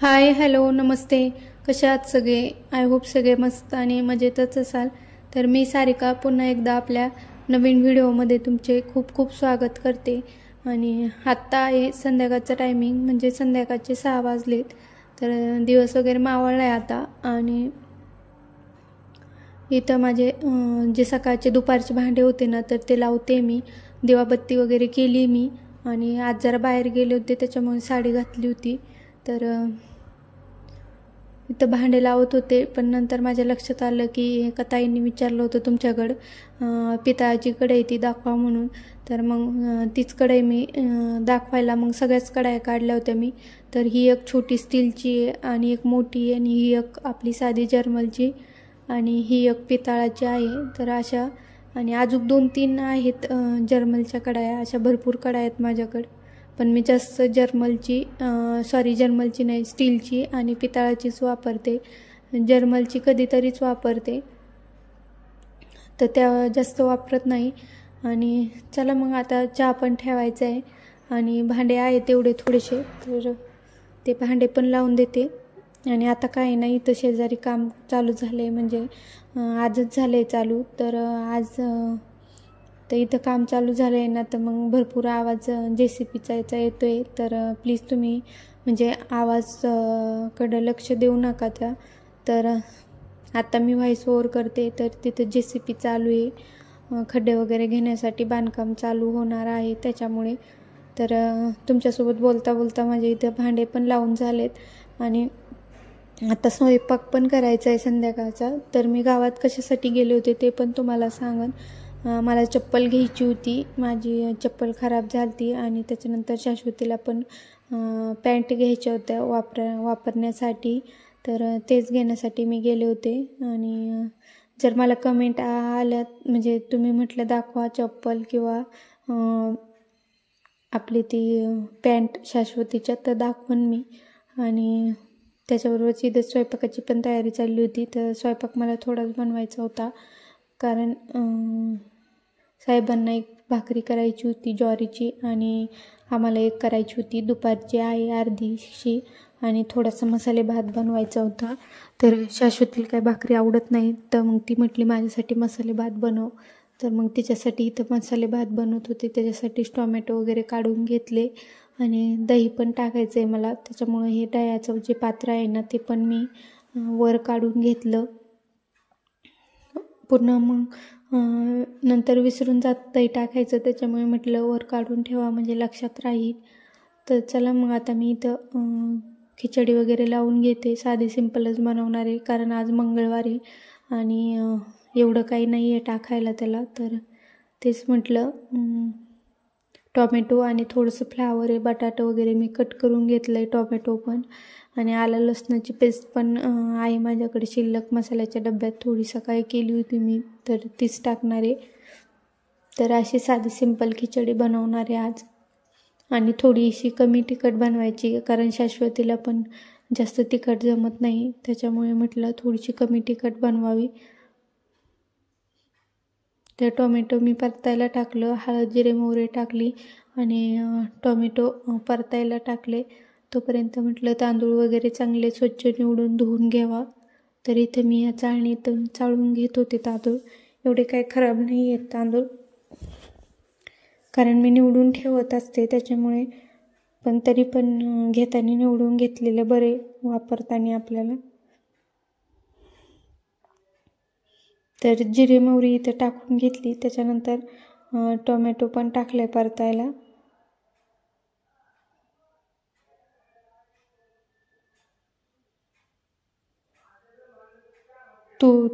Hi hello नमस्ते. कशा आहात सगळे? आय होप सगळे मस्त आणि मजेतच असाल. तर मी सारिका पुन्हा एकदा आपल्या नवीन व्हिडिओमध्ये तुमचे खूप खूप स्वागत करते. आणि आत्ता आहे संध्याकाळचं टायमिंग, म्हणजे संध्याकाळचे 6 वाजलेत. तर दिवस वगैरे मावळला आहे आता. आणि इथं माझे जे सकाळचे दुपारचे भांडे होते ना, तर ते लावते मी. दिवाबत्ती वगैरे केली मी. आणि आज जरा बाहेर गेले होते त्याच्यामुळे साडी घातली होती. तर इथं भांडे लावत होते, पण नंतर माझ्या लक्षात आलं की एका ताईंनी विचारलं होतं तुमच्याकडं पितळाची कढई ती दाखवा म्हणून. तर मग तीच कढई मी दाखवायला मग सगळ्याच कढया काढल्या होत्या मी. तर ही एक छोटी स्टीलची आहे आणि एक मोठी आहे आणि ही एक आपली साधी जर्मलची आणि ही एक पितळाची आहे. तर अशा आणि अजून 2-3 आहेत जर्मलच्या कढया. अशा भरपूर कढया आहेत माझ्याकडं. पण मी जास्त जर्मलची नाही, स्टीलची आणि पितळाचीच वापरते. जर्मलची कधीतरीच वापरते, तर त्या जास्त वापरत नाही. आणि चला मग आता चहा पण ठेवायचा आहे आणि भांडे आहे तेवढे थोडेसे, तर ते भांडे पण लावून देते. आणि आता काही नाही, इथं शेजारी काम चालू झालं आहे, म्हणजे आजच झालं आहे चालू. तर आज तर इथं काम चालू झालं आहे ना, तर मग भरपूर आवाज JCBचा याचा येतो आहे. तर प्लीज तुम्ही म्हणजे आवाजकडं लक्ष देऊ नका त्या. तर आता मी व्हॉइस ओव्हर करते. तर तिथं JCB चालू आहे, खड्डे वगैरे घेण्यासाठी बांधकाम चालू होणार आहे त्याच्यामुळे. तर तुमच्यासोबत बोलता बोलता माझे इथं भांडे पण लावून झालेत आणि आता स्वयंपाक पण करायचा आहे संध्याकाळचा. तर मी गावात कशासाठी गेले होते ते पण तुम्हाला सांगन. मला चप्पल घ्यायची होती, माझी चप्पल खराब झाली आणि त्याच्यानंतर शाश्वतीला पण पॅन्ट घ्यायच्या होत्या वापरण्यासाठी. तर तेच घेण्यासाठी मी गेले होते. आणि जर मला कमेंट आल्यात, म्हणजे तुम्ही म्हटलं दाखवा चप्पल किंवा आपली ती पॅन्ट शाश्वतीच्या, तर दाखवन मी. आणि त्याच्याबरोबरच इथं स्वयंपाकाची पण तयारी चालली होती. तर स्वयंपाक मला थोडाच बनवायचा होता, कारण साहेबांना एक भाकरी करायची होती ज्वारीची आणि आम्हाला एक करायची होती. दुपारची आहे अर्धीशी आणि थोडासा मसाले भात बनवायचा होता. तर शाश्वतीला काही भाकरी आवडत नाही, तर मग ती म्हटली माझ्यासाठी मसाले भात बनव. तर मग तिच्यासाठी इथं मसाले भात बनवत होते. त्याच्यासाठीच टोमॅटो वगैरे काढून घेतले आणि दही पण टाकायचं आहे मला, त्याच्यामुळं हे दह्याचं जे पात्र आहे ना, ते पण मी वर काढून घेतलं पूर्ण. मग नंतर विसरून जात दही टाकायचं, त्याच्यामुळे म्हटलं वर काढून ठेवा म्हणजे लक्षात राहील. तर चला मग आता मी इथं खिचडी वगैरे लावून घेते. साधी सिंपलच बनवणार आहे, कारण आज मंगळवारी आणि एवढं काही नाही आहे टाकायला त्याला. तर तेच म्हटलं टॉमॅटो आणि थोडंसं फ्लावर आहे, बटाटा वगैरे मी कट करून घेतलं आहे, टॉमॅटो पण. आणि आलं लसणाची पेस्ट पण आहे माझ्याकडे शिल्लक मसाल्याच्या डब्यात, थोडी सकाळी केली होती मी, तर तीच टाकणार आहे. तर अशी साधी सिंपल खिचडी बनवणार आहे आज. आणि थोडीशी कमी तिखट बनवायची, कारण शाश्वतीला पण जास्त तिखट जमत नाही, त्याच्यामुळे म्हटलं थोडीशी कमी तिखट बनवावी. तर टोमॅटो मी परतायला टाकलं, हळद जिरे मोहरी टाकली आणि टोमॅटो परतायला टाकले. तोपर्यंत म्हटलं तांदूळ वगैरे चांगले स्वच्छ निवडून धुवून घ्यावा. तर इथं मी या चाळणीतून चाळून घेत होते तांदूळ. एवढे काही खराब नाही आहेत तांदूळ, कारण मी निवडून ठेवत असते त्याच्यामुळे. पण तरी पण घेताना निवडून घेतलेले बरे वापरताना आपल्याला. तर जिरे मोहरी इथं टाकून घेतली, त्याच्यानंतर टोमॅटो पण टाकले परतायला.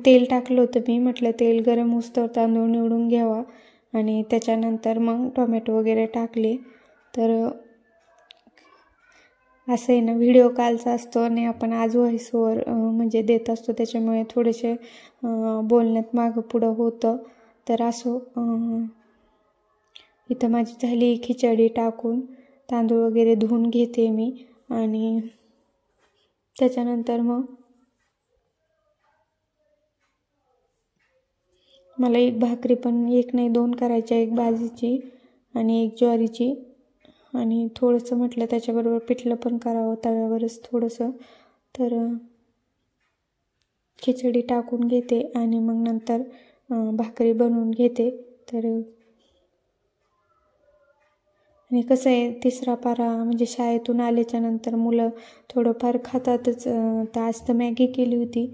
तेल टाकलं होतं मी, म्हटलं तेल गरम होईस्तोवर तांदूळ निवडून घ्यावा आणि त्याच्यानंतर मग टोमॅटो वगैरे टाकले. तर असं आहे ना, व्हिडिओ कालचा असतो आणि आपण आज व्हॉइस ओव्हर म्हणजे देत असतो, त्याच्यामुळे थोडेसे बोलण्यात मागं पुढं होतं. तर असो, इथं माझी झाली खिचडी टाकून, तांदूळ वगैरे धुवून घेते मी. आणि त्याच्यानंतर मग मला एक भाकरी पण, एक नाही 2 करायच्या, एक बाजरीची आणि एक ज्वारीची. आणि थोडंसं म्हटलं त्याच्याबरोबर पिठलं पण करावं तव्यावरच थोडंसं. तर खिचडी टाकून घेते आणि मग नंतर भाकरी बनवून घेते. तर आणि कसं आहे, तिसरा पारा म्हणजे शाळेतून आल्याच्या नंतर मुलं थोडंफार खातातच. तर आज तर मॅगी केली होती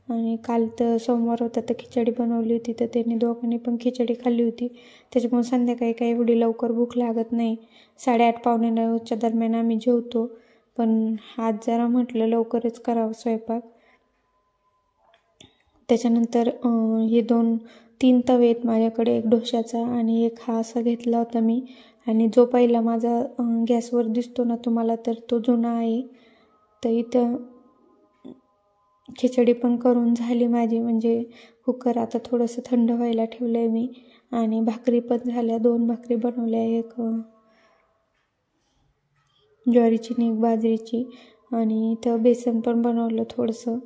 आणि काल तर सोमवार होता तर खिचडी बनवली होती, तर त्यांनी दोघांनी पण खिचडी खाल्ली होती. त्याच्यामुळे संध्याकाळी काही एवढी लवकर भूक लागत नाही. 8:30 पावणे 9च्या दरम्यान आम्ही जेवतो. पण आज जरा म्हटलं लवकरच करावं स्वयंपाक. त्याच्यानंतर हे 2-3 तवे आहेत माझ्याकडे, एक डोशाचा आणि एक हा असा घेतला होता मी. आणि जो पहिला माझा गॅसवर दिसतो ना तुम्हाला, तर तो जुना आहे. तर इथं खिचडी पण करून झाली माझी, म्हणजे कुकर आता थोडंसं थंड व्हायला ठेवलं आहे मी. आणि भाकरी पण झाल्या, 2 भाकरी बनवल्या, एक ज्वारीची आणि एक बाजरीची. आणि इथं बेसन पण बनवलं थोडंसं.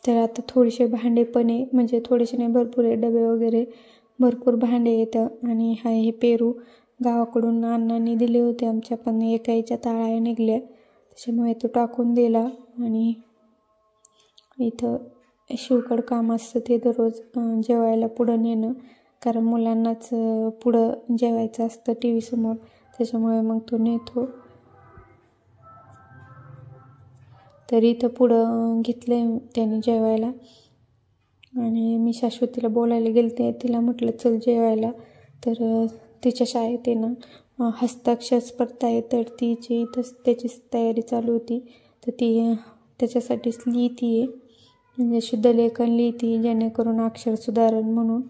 तर आता थोडेसे भांडे पण आहे, म्हणजे थोडेसे नाही भरपूर आहे, डबे वगैरे भरपूर भांडे येतं. आणि हे पेरू गावाकडून अण्णांनी दिले होते आमच्या, पण एकाच्या ताळ्या निघल्या त्याच्यामुळे तो टाकून दिला. आणि इथं शिवकड काम असतं ते दररोज जेवायला पुढं नेणं, कारण मुलांनाच पुढं जेवायचं असतं टी व्ही समोर, त्याच्यामुळे मग तो नेतो. तर इथं पुढं घेतलं त्याने जेवायला. आणि मी शाश्वतीला बोलायला गेलते, तिला म्हटलं चल जेवायला. तर तिच्या शाळेत आहे ना हस्ताक्षर स्पर्धा आहे, तर तिची इथंच त्याची तयारी चालू होती. तर ती त्याच्यासाठीच लिहिती आहे, म्हणजे शुद्धलेखन लिहिती जेणेकरून अक्षर सुधारण म्हणून.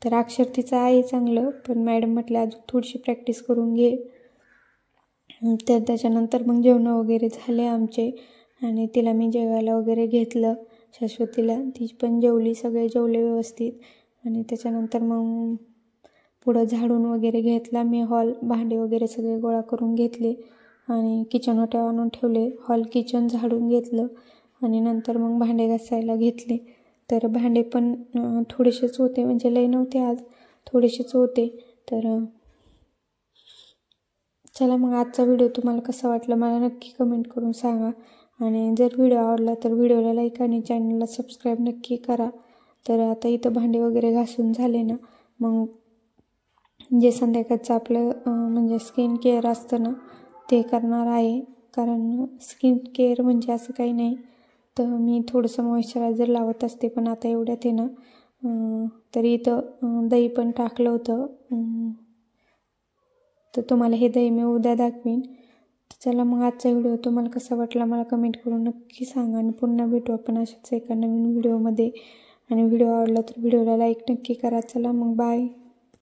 तर अक्षर तिचं आहे चांगलं, पण मॅडम म्हटलं अजून थोडीशी प्रॅक्टिस करून घे. तर त्याच्यानंतर मग जेवणं वगैरे झाले आमचे आणि तिला मी जेवायला वगैरे घेतलं, शाश्वतीला. ती पण जेवली, सगळे जेवले व्यवस्थित. आणि त्याच्यानंतर मग पुढं झाडून वगैरे घेतला मी, हॉल भांडे वगैरे सगळे गोळा करून घेतले आणि किचन ओट्या आणून ठेवले. हॉल किचन झाडून घेतलं आणि नंतर मग भांडे घासायला घेतले. तर भांडे पण थोडेसेच होते, म्हणजे लई नव्हते आज, थोडेसेच होते. तर चला मग आजचा व्हिडिओ तुम्हाला कसा वाटला मला नक्की कमेंट करून सांगा. आणि जर व्हिडिओ आवडला तर व्हिडिओला लाईक आणि चॅनलला सबस्क्राईब नक्की करा. तर आता इथं भांडे वगैरे घासून झाले ना, मग जे संध्याकाळचं आपलं म्हणजे स्किन केअर असतं ना ते करणार आहे. कारण स्किन केअर म्हणजे असं काही नाही, तर मी थोडंसं मॉइश्चरायझर लावत असते, पण आता एवढ्यात आहे ना तरी इथं दही पण टाकलं होतं. तर तुम्हाला हे दही मी उद्या दाखवीन. चला मग आजचा व्हिडिओ तुम्हाला कसा वाटला मला कमेंट करून नक्की सांगा. आणि पुन्हा भेटू आपण अशाच एका नवीन व्हिडिओमध्ये. आणि व्हिडिओ आवडला तर व्हिडिओला लाईक नक्की करा. चला मग बाय.